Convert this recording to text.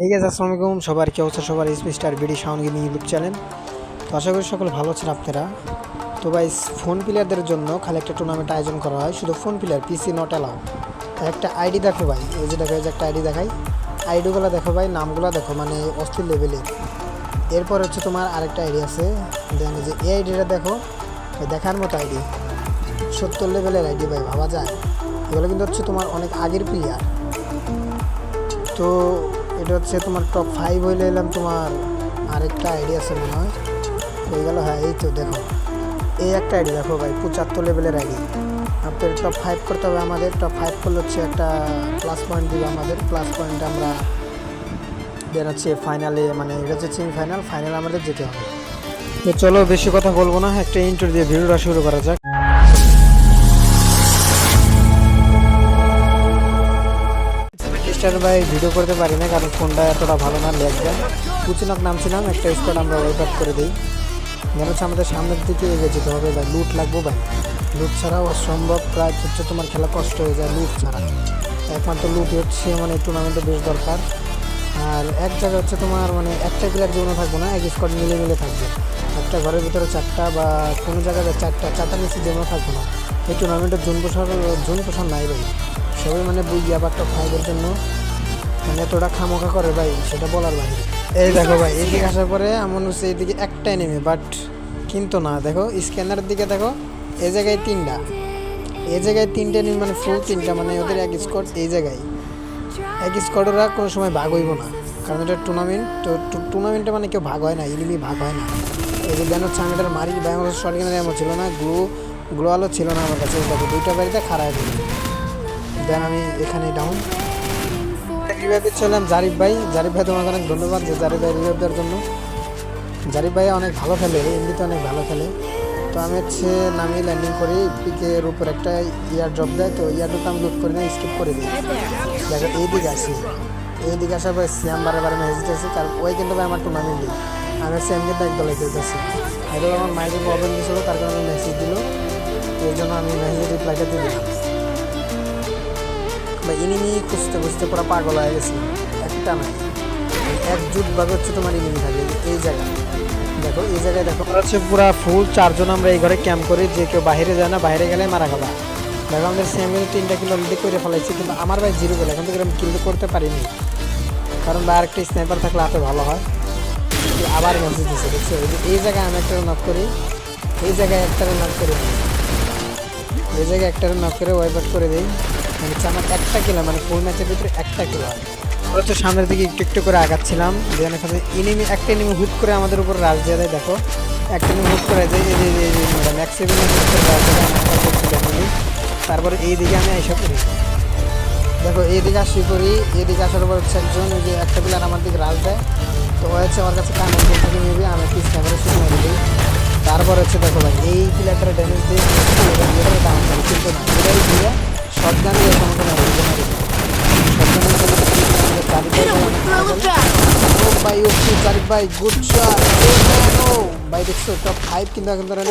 ঠিক আছে, আসসালামু আলাইকুম সবার, কি অবস্থা সবার? Star BD Shaon gaming YouTube channel. তো আশা করি সকলে ভালো আছেন আপনারা। তো ভাই, ফোন প্লেয়ারদের জন্য খালি একটা টুর্নামেন্ট আয়োজন করা হয়, শুধু phone player, PC not allow. একটা আইডি দেখো ভাই, এই যে দেখো, এই যে একটা আইডি দেখাই, আইডিগুলো দেখো ভাই, নামগুলো দেখো, মানে অস্থির লেভেলের। এরপর হচ্ছে তোমার আরেকটা আইডি আছে, দেন যে এই আইডিটা দেখো, দেখার মতো আইডি, 70 লেভেলের আইডি ভাই, ভাবা যায়। এগুলো কিন্তু হচ্ছে তোমার অনেক আগের প্লেয়ার। তো এটা হচ্ছে তোমার টপ 5 হইলে এলাম। তোমার আরেকটা আইডি আছে মনে হয়, হয়ে গেল। হ্যাঁ, এই তো দেখো, এই একটা আইডি দেখো ভাই, 75 লেভেলের আইডি। আপনার টপ 5 করতে হবে আমাদের। টপ 5 করলে হচ্ছে একটা প্লাস পয়েন্ট দিবে আমাদের। প্লাস পয়েন্ট আমরা দেন হচ্ছে ফাইনালে, মানে এটা হচ্ছে সেমিফাইনাল, ফাইনাল আমাদের যেতে হবে। তো চলো, বেশি কথা বলবো না, একটা ইন্টার দিয়ে ভিডিওটা শুরু করা যাক। ভাই ভিডিও করতে পারি না, কারণ ফোনটা এতটা ভালো না, ল্যাগ দেয়। কুচিনক নামছিলাম, একটা স্কোয়াড আমরা ওয়েট আপ করে দিই। মনে হচ্ছে আমাদের সামনের দিকে এগিয়ে যেতে হবে ভাই। লুট লাগবো ভাই, লুট ছাড়াও অসম্ভব, প্রায় হচ্ছে তোমার খেলা কষ্ট হয়ে যায় লুট ছাড়া। একমাত্র লুট হচ্ছে মানে টুর্নামেন্টে বেশ দরকার। আর এক জায়গায় হচ্ছে তোমার মানে একটা প্লেয়ার জীবনে থাকবো না, এক স্কোয়াড মিলে মিলে থাকবে। একটা ঘরের ভিতরে 4টা বা কোনো জায়গায় 4টা নিচে জীবনে থাকবো না। এই টুর্নামেন্টের জোন পোষণ নাই ভাই, সবাই মানে বুঝিয়ে আবার টপ 5-এর জন্য মানে এতটা খামোখা করে ভাই, সেটা বলার বাইরে। এই দেখো ভাই, এইদিকে আসার পরে এমন হচ্ছে এইদিকে একটাই নেমে, বাট কিন্তু না, দেখো স্ক্যানারের দিকে দেখো, এই জায়গায় 3টা, এই জায়গায় 3টে নেমে, মানে ফুল 3টা, মানে ওদের এক স্কোয়াড। এই জায়গায় এক স্কোয়াডেরা কোনো সময় ভাগ হইব না, কারণ এটা টুর্নামেন্ট। তো টুর্নামেন্টে মানে কেউ ভাগ হয় না, এনিমি ভাগ হয় না। এই যে জানো চাঙ্গাটার মারি ভাই, আমার শর্ট গেনের এমন ছিল না, গ্লো আলো ছিল না আমার কাছে। দেখো 2টা বাড়িতে খারাপ দিল। দেন আমি এখানে ডাউন রিভাইভ দিচ্ছিলাম। জারিফ ভাই তোমাকে অনেক ধন্যবাদ যে জারিফ ভাই রিভাইভ দেওয়ার জন্য। জারিফ ভাই অনেক ভালো খেলে, এমনিতে অনেক ভালো খেলে। তো আমি হচ্ছে নামিয়ে ল্যান্ডিং করি, পিকের উপর একটা ইয়ার ড্রপ দেয়, তো ইয়ারটা আমি লুট করি না, স্কিপ করে দিই। দেখো এইদিকে আসি, এইদিকে আসার পরে সিয়াম বারে মেসেজ আছে, কারণ ওই কিন্তু ভাই আমার টুর্নামেন্টই, আমি সিয়াম কিন্তু একদল খেলতেছি। হয়তো আমার মাইকে প্রবলেম দিয়েছিল, তার কারণে মেসেজ দিল, এই জন্য আমি মেসেজের রিপ্লাইটা দিয়ে দিলাম। বা এনিমি খুঁজতে খুঁজতে পুরো পাগল হয়ে গেছি। একটা নাই, একজুটভাবে হচ্ছে তোমার এনিমি থাকে। এই জায়গায় দেখো, এই জায়গায় দেখো হচ্ছে পুরা ফুল 4জন আমরা এই ঘরে ক্যাম্প করি, যে কেউ বাইরে যায় না, বাইরে গেলে মারা খাবা। দেখো আমাদের সেমিনে 3টা কিলো অলরেডি করে ফেলাইছি, কিন্তু আমার ভাই 0 কিলো, এখন থেকে আমি কিল করতে পারিনি, কারণ ভাই আরেকটা স্নাইপার থাকলে এত ভালো হয়। আবার মেসেজ দিচ্ছে, দেখছো এই জায়গায় আমি একটা নক করি, এই জায়গায় একটা নক করে দিই, এই জায়গায় একটা নক করে ওয়াইপ আউট করে দিই। মানে আমার একটা কিলো, মানে ফুল ম্যাচের ভিতরে একটা কিলো হয়। আমরা তো সামনের দিকে একটু একটু করে আগাচ্ছিলাম, যেন এখানে একটা এনিমি হুট করে আমাদের উপর রাজ দিয়ে দেয়। দেখো একটা এনিমি হুট করে যায়, তারপরে এইদিকে আমি এসে করি। দেখো এইদিকে আসি করি, এইদিকে আসার পর হচ্ছে একজন, ওই যে একটা প্লেয়ার আমার দিকে রাজ দেয়, তো হচ্ছে আমার কাছে কানের থেকে নেবে, আমি একটু ক্যামেরা শুরু মেরে দিই। তারপর হচ্ছে দেখো ভাই, এই প্লেয়ারটা ড্যামেজ দিয়ে ডাউন করে, কিন্তু না, এটাই দিয়ে শর্ট গান দিয়ে কোনো ভাই। ওকে জারিফ ভাই, গুড শট ভাই। দেখছো টপ 5 কিন্তু এখন ধরে